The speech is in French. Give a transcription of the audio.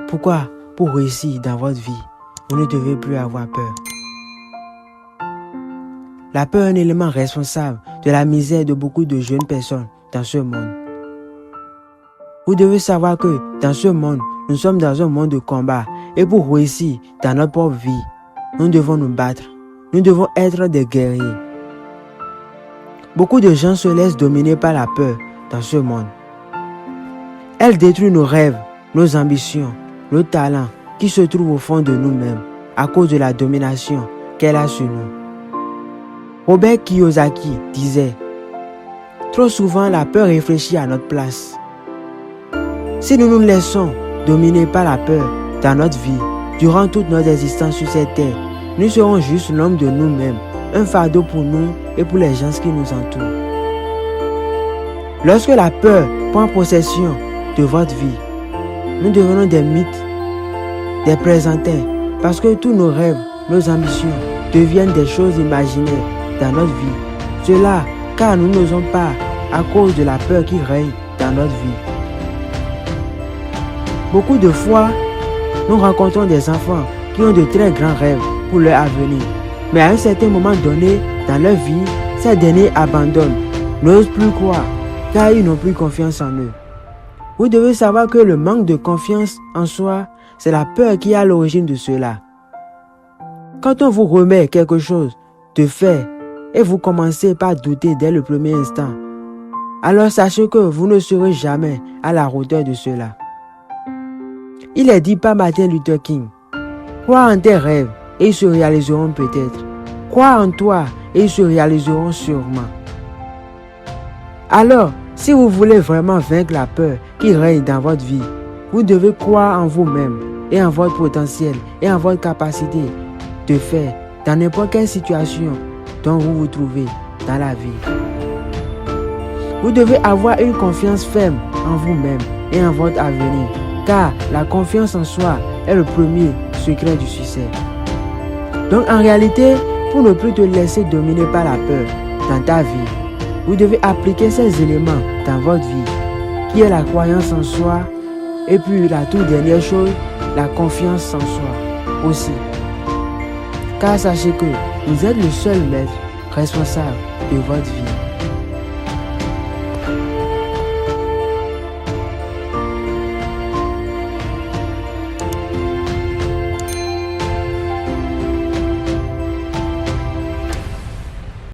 Pourquoi? Pour réussir dans votre vie, vous ne devez plus avoir peur. La peur est un élément responsable de la misère de beaucoup de jeunes personnes dans ce monde. Vous devez savoir que dans ce monde, nous sommes dans un monde de combat et pour réussir dans notre propre vie, nous devons nous battre. Nous devons être des guerriers. Beaucoup de gens se laissent dominer par la peur dans ce monde. Elle détruit nos rêves, nos ambitions, nos talents qui se trouvent au fond de nous-mêmes à cause de la domination qu'elle a sur nous. Robert Kiyosaki disait: trop souvent la peur réfléchit à notre place. Si nous nous laissons dominer par la peur dans notre vie, durant toute notre existence sur cette terre, nous serons juste l'homme de nous-mêmes, un fardeau pour nous et pour les gens qui nous entourent. Lorsque la peur prend possession de votre vie, nous devenons des mythes, des présentaires, parce que tous nos rêves, nos ambitions deviennent des choses imaginaires dans notre vie. Cela car nous n'osons pas à cause de la peur qui règne dans notre vie. Beaucoup de fois, nous rencontrons des enfants qui ont de très grands rêves pour leur avenir. Mais à un certain moment donné dans leur vie, ces derniers abandonnent, n'osent plus croire, car ils n'ont plus confiance en eux. Vous devez savoir que le manque de confiance en soi, c'est la peur qui est à l'origine de cela. Quand on vous remet quelque chose de fait et vous commencez par douter dès le premier instant, alors sachez que vous ne serez jamais à la hauteur de cela. Il est dit par Martin Luther King: crois en tes rêves et ils se réaliseront peut-être. Crois en toi et ils se réaliseront sûrement. Alors, si vous voulez vraiment vaincre la peur qui règne dans votre vie, vous devez croire en vous-même et en votre potentiel et en votre capacité de faire dans n'importe quelle situation dont vous vous trouvez dans la vie. Vous devez avoir une confiance ferme en vous-même et en votre avenir, car la confiance en soi est le premier secret du succès. Donc en réalité, pour ne plus te laisser dominer par la peur dans ta vie, vous devez appliquer ces éléments dans votre vie, qui est la croyance en soi, et puis la toute dernière chose, la confiance en soi aussi. Car sachez que vous êtes le seul maître responsable de votre vie.